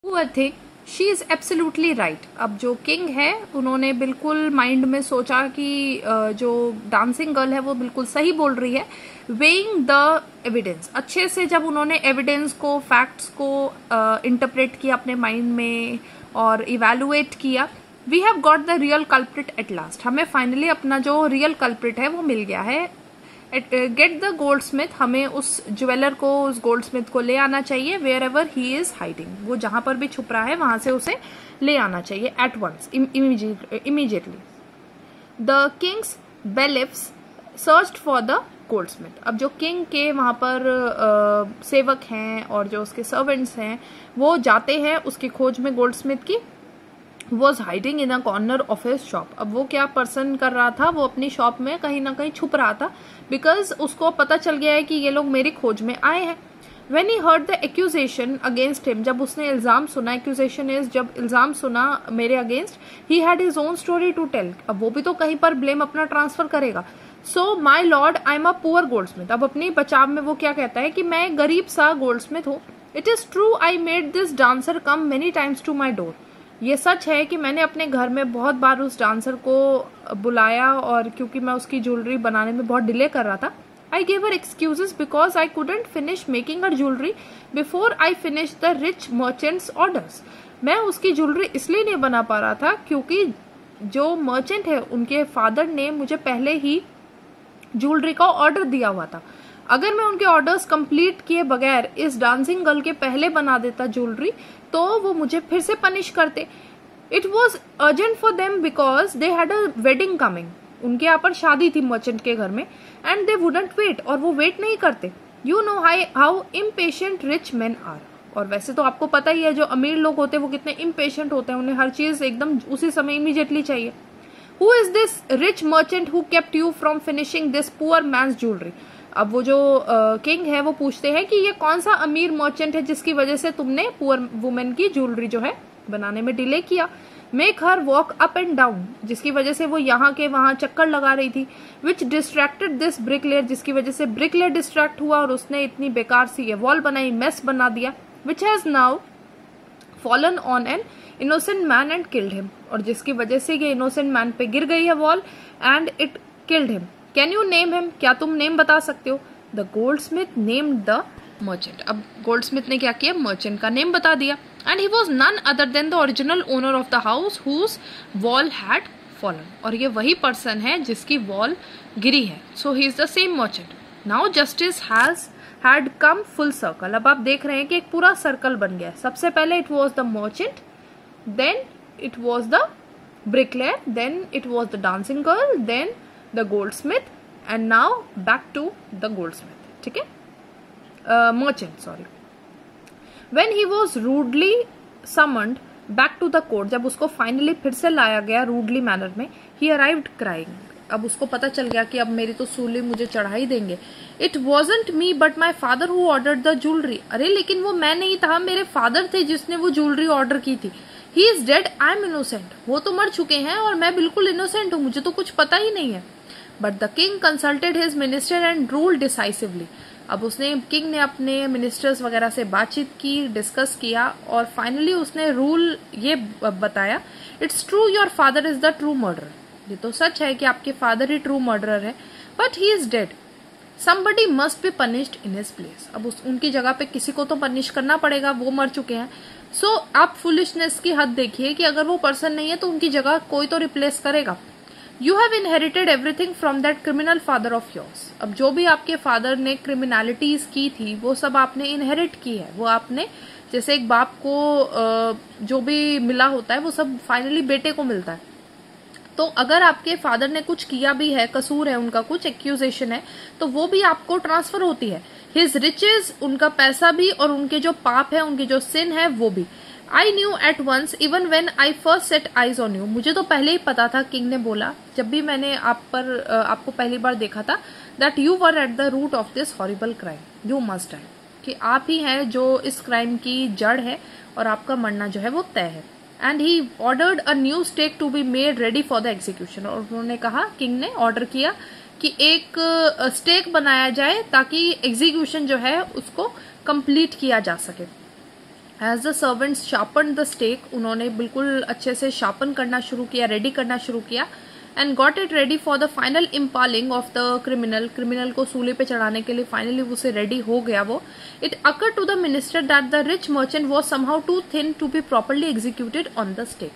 Poor thing, she is absolutely right. अब जो king है उन्होंने बिल्कुल माइंड में सोचा कि जो डांसिंग गर्ल है वो बिल्कुल सही बोल रही है। वेइंग द एविडेंस, अच्छे से जब उन्होंने एविडेंस को, फैक्ट्स को इंटरप्रेट किया अपने माइंड में और इवेलुएट किया, we have got the real culprit at last. हमें फाइनली अपना जो रियल कल्प्रिट है वो मिल गया है। गेट द गोल्ड स्मिथ, हमें उस ज्वेलर को, उस गोल्ड स्मिथ को ले आना चाहिए। Wherever he is hiding, वो जहां पर भी छुप रहा है वहां से उसे ले आना चाहिए at once, immediately. The kings bailiffs searched for the gold smith. अब जो किंग के वहां पर सेवक हैं और जो उसके सर्वेंट्स हैं वो जाते हैं उसकी खोज में गोल्ड स्मिथ की। Was hiding in a corner of his shop. अब वो क्या पर्सन कर रहा था, वो अपनी शॉप में कहीं ना कहीं छुप रहा था, बिकॉज उसको पता चल गया है कि ये लोग मेरी खोज में आए हैं। When he heard the accusation against him, जब उसने इल्जाम सुना, एक्यूजेशन इज जब इल्जाम सुना मेरे against, he had his own story to tell. अब वो भी तो कहीं पर ब्लेम अपना ट्रांसफर करेगा। So my lord, I am a poor gold smith. अब अपनी बचाव में वो क्या कहता है कि मैं एक गरीब सा गोल्ड स्मिथ हूँ। It is true I made this dancer come many times to my door. ये सच है कि मैंने अपने घर में बहुत बार उस डांसर को बुलाया, और क्योंकि मैं उसकी ज्वेलरी बनाने में बहुत डिले कर रहा था। I gave her excuses because I couldn't finish making her jewellery before I finish the rich merchants orders. मैं उसकी ज्वेलरी इसलिए नहीं बना पा रहा था क्योंकि जो मर्चेंट है उनके फादर ने मुझे पहले ही ज्वेलरी का ऑर्डर दिया हुआ था। अगर मैं उनके ऑर्डर्स कंप्लीट किए बगैर इस डांसिंग गर्ल के पहले बना देता ज्वेलरी तो वो मुझे फिर से पनिश करते। It was urgent for them because they had a wedding coming. उनके यहाँ पर शादी थी मर्चेंट के घर में, एंड दे वुडंट वेट, और वो वेट नहीं करते। You know how impatient rich man are. और वैसे तो आपको पता ही है जो अमीर लोग होते हैं वो कितने इम्पेशेंट होते हैं, उन्हें हर चीज एकदम उसी समय इमीडिएटली चाहिए। Who is this rich merchant who kept you from finishing this poor man's jewelry? अब वो जो किंग है वो पूछते हैं कि ये कौन सा अमीर मर्चेंट है जिसकी वजह से तुमने पुअर वुमेन की ज्वेलरी जो है बनाने में डिले किया। Make her walk up and down, जिसकी वजह से वो यहाँ के वहां चक्कर लगा रही थी। विच डिस्ट्रैक्टेड दिस ब्रिकलेयर, जिसकी वजह से ब्रिकलेयर डिस्ट्रैक्ट हुआ और उसने इतनी बेकार सी ये वॉल बनाई, मेस बना दिया। Which has now fallen on an innocent man and killed him, और जिसकी वजह से ये इनोसेंट मैन पे गिर गई है wall and it killed him. Can you name him, क्या तुम नेम बता सकते हो? The gold smith named the merchant. अब गोल्ड स्मिथ ने क्या किया, मर्चेंट का नेम बता दिया। And he was none other than the original owner of the house whose wall had fallen, और ये वही पर्सन है जिसकी वॉल गिरी है। So he is the same merchant. Now justice had come full circle. अब आप देख रहे हैं कि एक पूरा सर्कल बन गया। सबसे पहले it was the merchant, then it was the bricklayer, then it was the dancing girl, then the goldsmith, and now back to the goldsmith. ठीक है, merchant, sorry. When he was rudely summoned back to the court, जब उसको finally फिर से लाया गया rudely manner में, he arrived crying. अब उसको पता चल गया कि अब मेरी तो सूली मुझे चढ़ा ही देंगे। It wasn't me but my father who ordered the jewellery. अरे लेकिन वो मैं नहीं था, मेरे फादर थे जिसने वो ज्वेलरी ऑर्डर की थी। He is dead, I am innocent. वो तो मर चुके हैं और मैं बिल्कुल इनोसेंट हूँ, मुझे तो कुछ पता ही नहीं है। But the king consulted his minister and rule decisively. अब उसने, किंग ने अपने मिनिस्टर्स वगैरह से बातचीत की, डिस्कस किया, और फाइनली उसने रूल ये बताया, it's true your father is the true murderer. ये तो सच है कि आपके फादर ही ट्रू मर्डरर है, but he is dead. somebody must be punished in his place. अब उनकी जगह पे किसी को तो पनिश करना पड़ेगा, वो मर चुके हैं। सो आप फुलिशनेस की हद देखिए कि अगर वो पर्सन नहीं है तो उनकी जगह कोई तो रिप्लेस करेगा। You have inherited everything from that criminal father of yours. अब जो भी आपके फादर ने क्रिमिनलिटीज की थी वो सब आपने इनहेरिट की है। वो आपने, जैसे एक बाप को जो भी मिला होता है वो सब फाइनली बेटे को मिलता है। तो अगर आपके फादर ने कुछ किया भी है, कसूर है उनका, कुछ एक्यूजेशन है, तो वो भी आपको ट्रांसफर होती है। हिज रिचेज, उनका पैसा भी, और उनके जो पाप है, उनकी जो सिन है वो भी। I knew at once even when I first set eyes on you. मुझे तो पहले ही पता था, किंग ने बोला, जब भी मैंने आपको पहली बार देखा था, that you were at the root of this horrible crime, you must die, कि आप ही हैं जो इस क्राइम की जड़ है और आपका मरना जो है वो तय है। And he ordered a new stake to be made ready for the execution. और उन्होंने कहा, किंग ने ऑर्डर किया कि एक स्टेक बनाया जाए ताकि एग्जीक्यूशन जो है उसको कंप्लीट किया जा सके। As the servants sharpen the stake, उन्होंने बिल्कुल अच्छे से शार्पन करना शुरू किया, रेडी करना शुरू किया, and got it ready for the final impaling of the criminal, criminal को सूली पे चढ़ाने के लिए फाइनली उसे रेडी हो गया वो. It occur to the minister that the rich merchant was somehow too thin to be properly executed on the stake.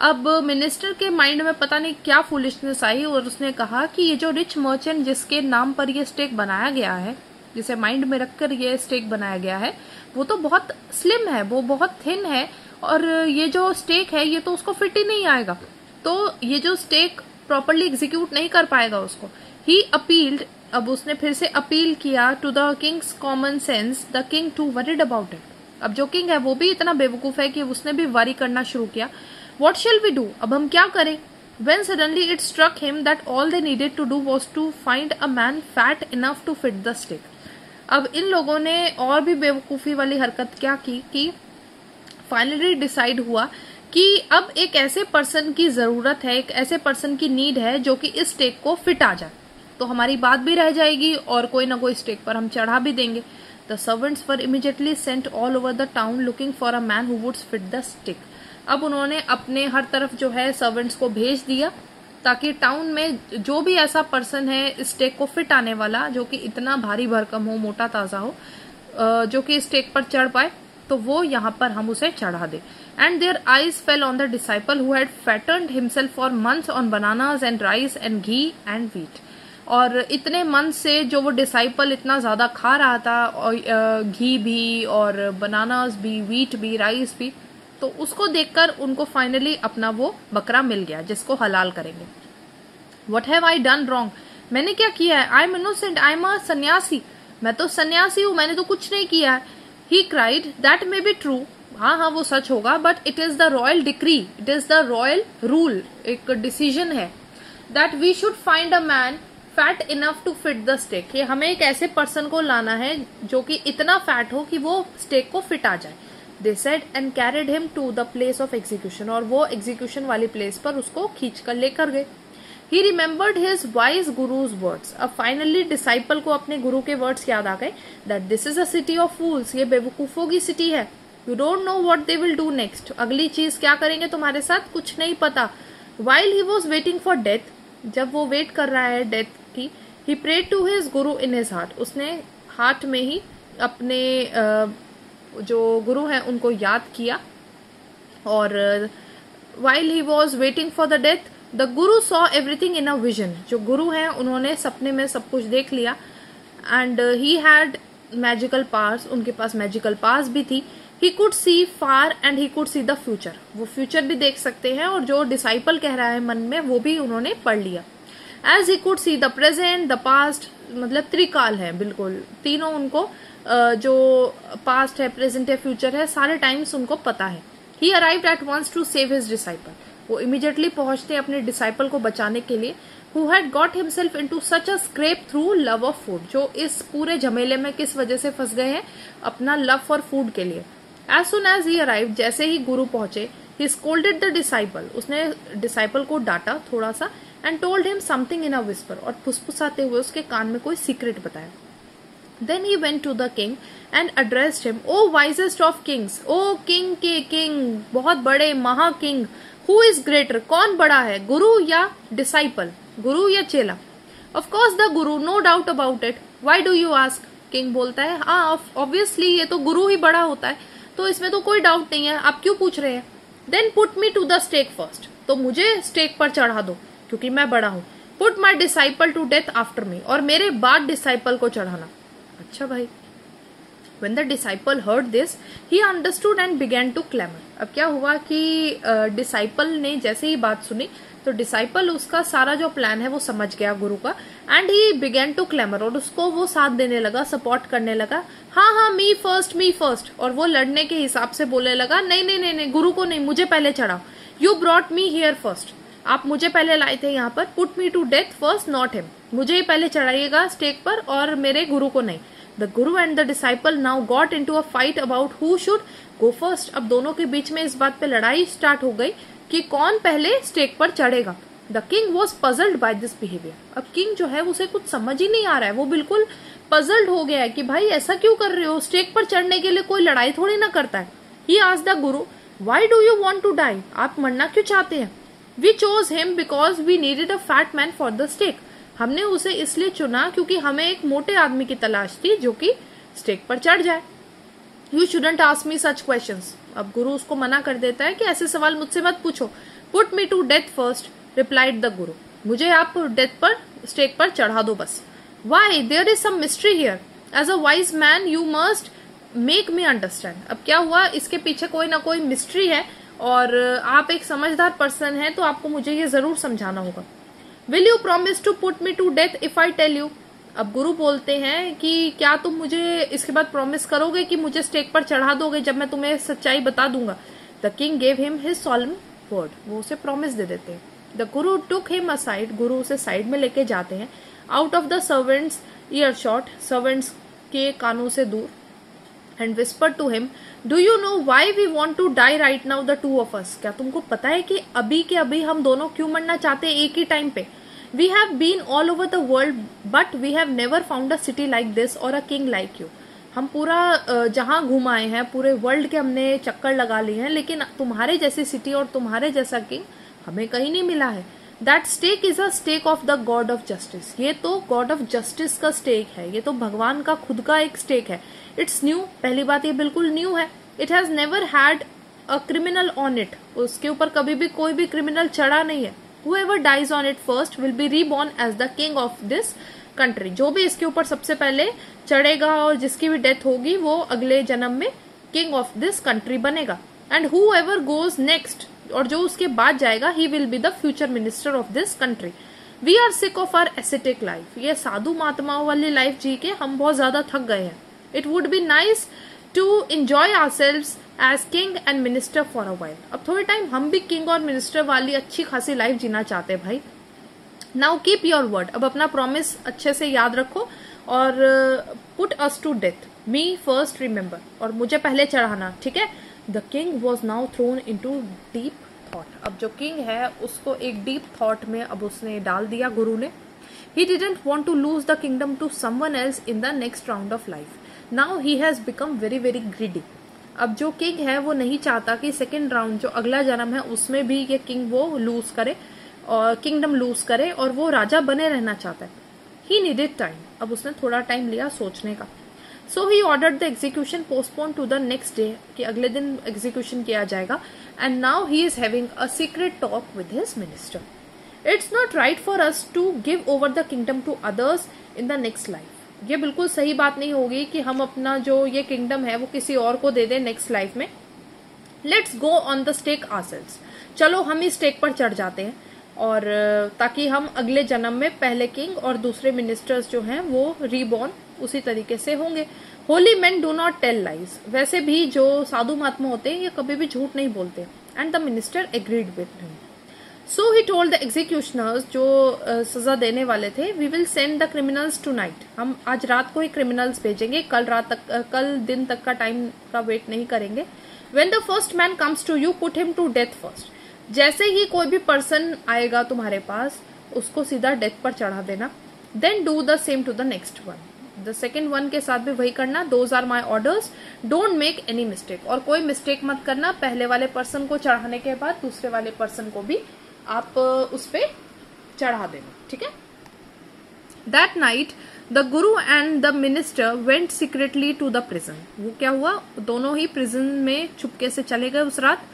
अब मिनिस्टर के माइंड में पता नहीं क्या फुलिशनेस आई और उसने कहा कि ये जो रिच मर्चेंट जिसके नाम पर ये स्टेक बनाया गया है, जिसे माइंड में रखकर ये स्टेक बनाया गया है, वो तो बहुत स्लिम है, वो बहुत थिन है, और ये जो स्टेक है ये तो उसको फिट ही नहीं आएगा, तो ये जो स्टेक प्रॉपरली एग्जीक्यूट नहीं कर पाएगा उसको. ही अपील्ड, अब उसने फिर से अपील किया to the king's common sense, the king too worried about it. अब जो किंग है वो भी इतना बेवकूफ है कि उसने भी वरी करना शुरू किया. What shall we do? अब हम क्या करें? When suddenly it struck him that all they needed to do was to find a man fat enough to fit the stick. अब इन लोगों ने और भी बेवकूफी वाली हरकत क्या की कि फाइनली डिसाइड हुआ कि अब एक ऐसे पर्सन की जरूरत है, एक ऐसे पर्सन की नीड है जो कि इस स्टेक को फिट आ जाए, तो हमारी बात भी रह जाएगी और कोई ना कोई स्टेक पर हम चढ़ा भी देंगे. The servants were immediately sent all over the town looking for a man who would fit the stick. अब उन्होंने अपने हर तरफ जो है सर्वेंट्स को भेज दिया ताकि टाउन में जो भी ऐसा पर्सन है स्टेक को फिट आने वाला, जो कि इतना भारी भरकम हो, मोटा ताजा हो, जो कि स्टेक पर चढ़ पाए, तो वो यहाँ पर हम उसे चढ़ा दे. And their eyes fell on the disciple who had fattened himself for months on bananas and rice and ghee and wheat. और इतने मंथ से जो वो डिसाइपल इतना ज्यादा खा रहा था, और घी भी और बनानास भी, व्हीट भी, राइस भी, तो उसको देखकर उनको फाइनली अपना वो बकरा मिल गया जिसको हलाल करेंगे. What have I done wrong, मैंने क्या किया है? I am innocent, I am अ सन्यासी, मैं तो सन्यासी हूं, मैंने तो कुछ नहीं किया है. He cried, that may be true, हाँ हाँ वो सच होगा, but it is the royal decree, it is the royal rule, एक डिसीजन है, that we should find a man fat enough to fit the stake. ये हमें एक ऐसे पर्सन को लाना है जो कि इतना फैट हो कि वो स्टेक को फिट आ जाए. They said and carried him to the place of execution, और वो execution वाली प्लेस पर उसको खींच कर लेकर गए. He remembered his wise guru's words. अब फाइनली डिसाइपल को अपने गुरु के वर्ड्स याद आ गए, that this is a city of fools, ये बेवकूफों की सिटी है. You don't know what they will do next. अगली चीज क्या करेंगे तुम्हारे साथ कुछ नहीं पता. While he was waiting for death, जब वो वेट कर रहा है डेथ की, he prayed to his guru in his heart. उसने हार्ट में ही अपने जो गुरु हैं उनको याद किया. और while he was waiting for the death, the guru saw everything in a vision. जो गुरु हैं उन्होंने सपने में सब कुछ देख लिया. and he had magical powers, उनके पास magical powers भी थी. he could see far and he could see the future, वो फ्यूचर भी देख सकते हैं, और जो डिसाइपल कह रहा है मन में वो भी उन्होंने पढ़ लिया. as he could see the present, the past, मतलब त्रिकाल है बिल्कुल, तीनों उनको जो पास्ट है, प्रेजेंट है, फ्यूचर है, सारे टाइम्स उनको पता है. He arrived at once to save his disciple, वो इमीडिएटली पहुंचते अपने डिसाइपल को बचाने के लिए. Who had got himself into such a scrap through love of food, जो इस पूरे झमेले में किस वजह से फंस गए हैं, अपना लव फॉर फूड के लिए. As soon as he arrived, जैसे ही गुरु पहुंचे, ही स्कोल्डेड द डिसाइपल, उसने डिसाइपल को डांटा थोड़ा सा, and told him something in a whisper, और फुसफुसाते हुए उसके कान में कोई सीक्रेट बताया. Then he went to the king and addressed him, "O wisest of kings, O king के king, बहुत बड़े महा king, who is greater, कौन बड़ा है, गुरु या disciple, गुरु या चेला?" Of course the guru, no doubt about it. Why do you ask? King बोलता है, हाँ obviously ये तो गुरु ही बड़ा होता है, तो इसमें तो कोई डाउट नहीं है, आप क्यों पूछ रहे हैं? Then put me to the stake first, तो मुझे स्टेक पर चढ़ा दो क्योंकि मैं बड़ा हूँ. Put my disciple to death after me, और मेरे बाद डिसाइपल को चढ़ाना. अच्छा भाई. When the disciple heard this, he understood and began to clamor. अब क्या हुआ कि डिसाइपल ने जैसे ही बात सुनी, तो डिसाइपल उसका सारा जो प्लान है वो समझ गया गुरु का, and he began to clamour, और उसको वो साथ देने लगा, सपोर्ट करने लगा. हाँ हाँ, मी फर्स्ट, और वो लड़ने के हिसाब से बोलने लगा, नहीं नहीं नहीं नहीं, गुरु को नहीं, मुझे पहले चढ़ाओ. You brought me here first, आप मुझे पहले लाए थे यहाँ पर. Put me to death first, not him, मुझे ही पहले चढ़ाइएगा स्टेक पर और मेरे गुरु को नहीं. The guru and the disciple now got into a fight about who should go first. अब दोनों के बीच में इस बात पे लड़ाई स्टार्ट हो गई कि कौन पहले स्टेक पर चढ़ेगा. The king was puzzled by this behaviour. अब किंग जो है उसे कुछ समझ ही नहीं आ रहा है, वो बिल्कुल पजल्ड हो गया है कि भाई ऐसा क्यों कर रहे हो, स्टेक पर चढ़ने के लिए कोई लड़ाई थोड़ी ना करता है. He asked the guru, why do you want to die? आप मरना क्यों चाहते हैं? We chose him because we needed a fat man for the stake. हमने उसे इसलिए चुना क्योंकि हमें एक मोटे आदमी की तलाश थी जो कि स्टेक पर चढ़ जाए। You shouldn't ask me such questions. अब गुरु उसको मना कर देता है कि ऐसे सवाल मुझसे मत पूछो। Put me to death first, replied the guru. मुझे आप डेथ पर स्टेक पर चढ़ा दो बस। Why? There is some mystery here. As a wise man you must make me understand. अब क्या हुआ, इसके पीछे कोई ना कोई मिस्ट्री है और आप एक समझदार पर्सन है तो आपको मुझे ये जरूर समझाना होगा। Will you promise to put me to death if I tell you? अब गुरु बोलते हैं कि क्या तुम मुझे इसके बाद प्रॉमिस करोगे कि मुझे स्टेक पर चढ़ा दोगे जब मैं तुम्हें सच्चाई बता दूंगा? The king gave him his solemn word. वो उसे प्रॉमिस दे देते हैं। The Guru took him aside. गुरु उसे साइड में लेके जाते हैं, out of the servants earshot, servants के कानों से दूर, and whisper to him, do you know why we want to die right now the two of us? क्या तुमको पता है कि अभी के अभी हम दोनों क्यों मरना चाहते हैं एक ही टाइम पे? We have been all over the world but we have never found a city like this or a king like you. हम पूरा जहां घुमाए हैं, पूरे वर्ल्ड के हमने चक्कर लगा लिए हैं, लेकिन तुम्हारे जैसी सिटी और तुम्हारे जैसा किंग हमें कहीं नहीं मिला है। That stake is a stake of the god of justice. ये तो गॉड ऑफ जस्टिस का स्टेक है, ये तो भगवान का खुद का एक स्टेक है। It's new. पहली बात ये बिल्कुल न्यू है। It has never had a criminal on it. उसके ऊपर कभी भी कोई भी क्रिमिनल चढ़ा नहीं है। Whoever dies on it first will be reborn as the king of this country। जो भी इसके ऊपर सबसे पहले चढ़ेगा और जिसकी भी डेथ होगी वो अगले जन्म में किंग ऑफ दिस कंट्री बनेगा। एंड whoever goes next, और जो उसके बाद जाएगा, he will be the future minister of this country। We are sick of our ascetic life। ये साधु महात्माओं वाली लाइफ जी के हम बहुत ज्यादा थक गए हैं। It would be nice to enjoy ourselves as king and minister for a while। अब थोड़े टाइम हम भी किंग और मिनिस्टर वाली अच्छी खासी लाइफ जीना चाहते हैं भाई। Now keep your word. अब अपना प्रॉमिस अच्छे से याद रखो और put us to death, me first remember, और मुझे पहले चढ़ाना, ठीक है? The king was now thrown into deep thought. अब जो किंग है उसको एक डीप थॉट में अब उसने डाल दिया गुरु ने। He didn't want to lose the kingdom to someone else in the next round of life. Now he has become very very greedy. अब जो किंग है वो नहीं चाहता कि सेकेंड राउंड जो अगला जन्म है उसमें भी ये किंग वो लूज करे और किंगडम लूज करे, और वो राजा बने रहना चाहता है। He needed time. अब उसने थोड़ा टाइम लिया सोचने का। So he ordered the execution postpone to the next day, कि अगले दिन एग्जीक्यूशन किया जाएगा। And now he is having a secret talk with his minister. It's not right for us to give over the kingdom to others in the next life. ये बिल्कुल सही बात नहीं होगी कि हम अपना जो ये किंगडम है वो किसी और को दे दें नेक्स्ट लाइफ में। Let's go on the stake ourselves. चलो हम इस स्टेक पर चढ़ जाते हैं, और ताकि हम अगले जन्म में पहले किंग और दूसरे मिनिस्टर्स जो हैं वो रीबॉर्न उसी तरीके से होंगे। Holy men do not tell lies. वैसे भी जो साधु महात्मा होते हैं ये कभी भी झूठ नहीं बोलते। And the minister agreed with him. So he told the executioners, जो सजा देने वाले थे, we will send the criminals tonight. हम आज रात को ही क्रिमिनल्स भेजेंगे, कल दिन तक का टाइम का वेट नहीं करेंगे। When the first man comes to you put him to death first. जैसे ही कोई भी पर्सन आएगा तुम्हारे पास उसको सीधा डेथ पर चढ़ा देना। Then do the same to the next one. The second one के साथ भी वही करना। Those are my orders, don't make any mistake. और कोई मिस्टेक मत करना। पहले वाले पर्सन को चढ़ाने के बाद दूसरे वाले पर्सन को भी आप उस पे चढ़ा देना, ठीक है? That night the guru and the minister went secretly to the prison. वो क्या हुआ, दोनों ही प्रिजन में चुपके से चले गए उस रात।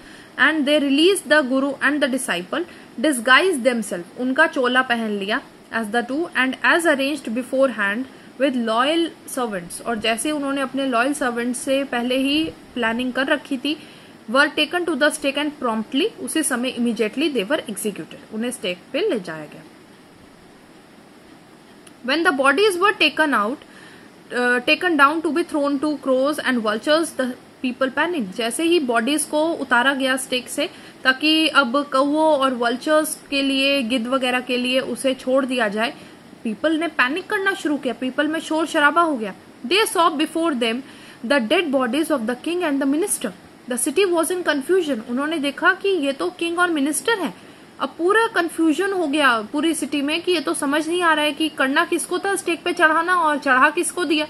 And they release the guru and the disciple disguise themselves. उनका चोला पहन लिया as the two and as arranged beforehand with loyal servants. और जैसे उन्होंने अपने लॉयल सर्वेंट्स से पहले ही प्लानिंग कर रखी थी, were taken to the stake and promptly, उसी समय इमीडिएटली दे वर एग्जीक्यूटेड। उन्हें स्टेक पे ले जाया गया। When the bodies were taken down to be thrown to crows and vultures, the people panic. जैसे ही बॉडीज को उतारा गया स्टेक से ताकि अब कौवों और वल्चर्स के लिए, गिद्ध वगैरह के लिए उसे छोड़ दिया जाए, पीपल ने पैनिक करना शुरू किया। पीपल में शोर शराबा हो गया। They saw before them the dead bodies of the king and the minister. The city was in confusion. उन्होंने देखा कि ये तो किंग और मिनिस्टर है। अब पूरा कंफ्यूजन हो गया पूरी सिटी में कि ये तो समझ नहीं आ रहा है कि करना किसको था, स्टेक पे चढ़ाना, और चढ़ा किसको दिया।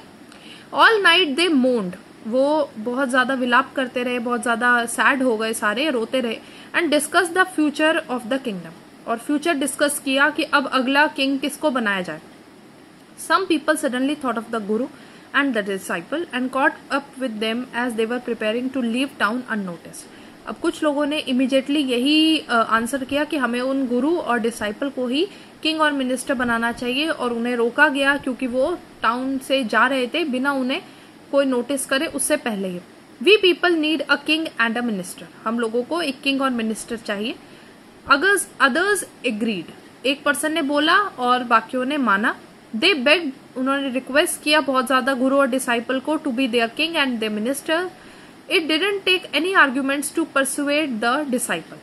All night they moaned. वो बहुत ज्यादा विलाप करते रहे, बहुत ज्यादा सैड हो गए, सारे रोते रहे, and discuss the future of the kingdom, और फ्यूचर डिस्कस किया कि अब अगला किंग किसको बनाया जाए. Some people suddenly thought of the guru and the disciple and caught up with them as they were preparing to leave town unnoticed. अब कुछ लोगों ने इमीडिएटली यही आंसर किया कि हमें उन गुरु और डिसाइपल को ही किंग और मिनिस्टर बनाना चाहिए, और उन्हें रोका गया क्योंकि वो टाउन से जा रहे थे बिना उन्हें कोई नोटिस करे उससे पहले ही. We people need a king and a minister. हम लोगों को एक किंग और मिनिस्टर चाहिए. Others agreed. एक पर्सन ने बोला और बाकियों ने माना. दे बेग, उन्होंने रिक्वेस्ट किया बहुत ज्यादा गुरु और डिसाइपल को to be their king and their minister. It didn't take any arguments to persuade the disciple.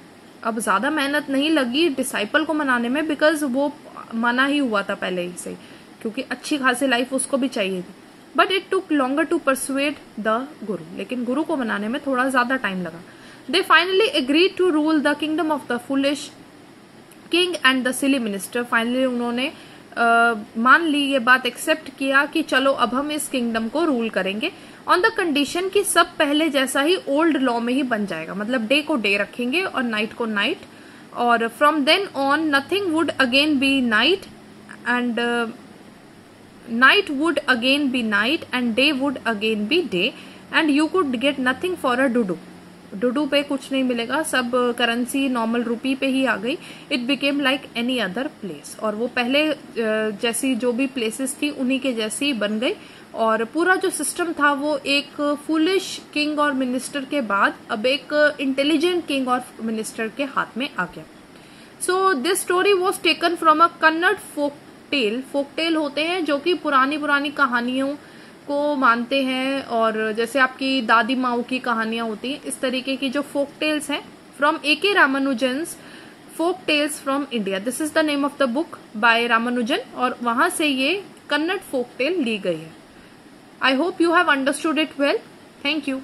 अब ज्यादा मेहनत नहीं लगी डिसाइपल को मनाने में, बिकॉज वो मना ही हुआ था पहले ही से, क्योंकि अच्छी खासी लाइफ उसको भी चाहिए थी. But it took longer to persuade the guru. लेकिन गुरु को मनाने में थोड़ा ज्यादा टाइम लगा. They finally agreed to rule the kingdom of the foolish king and the silly minister. Finally उन्होंने मान ली ये बात, एक्सेप्ट किया कि चलो अब हम इस किंगडम को रूल करेंगे, ऑन द कंडीशन कि सब पहले जैसा ही ओल्ड लॉ में ही बन जाएगा. मतलब डे को डे रखेंगे और नाइट को नाइट, और from then on nothing would again be night and night would again be night and day would again be day and you could get nothing for a dudu. Dudu पे कुछ नहीं मिलेगा, सब currency normal रुपी पे ही आ गई. It became like any other place. और वो पहले जैसी जो भी प्लेसेस थी उन्हीं के जैसी बन गई, और पूरा जो सिस्टम था वो एक फुलिश किंग और मिनिस्टर के बाद अब एक इंटेलिजेंट किंग और मिनिस्टर के हाथ में आ गया. So this story was taken from a Kannada folk tale. Folk tale होते हैं जो कि पुरानी पुरानी कहानियों को मानते हैं, और जैसे आपकी दादी माओ की कहानियां होती हैं, इस तरीके की जो फोक टेल्स हैं, from A.K. Ramanujan's folk tales from India. This is the name of the book by Ramanujan, और वहां से ये कन्नड़ फोक टेल ली गई है. I hope you have understood it well. Thank you.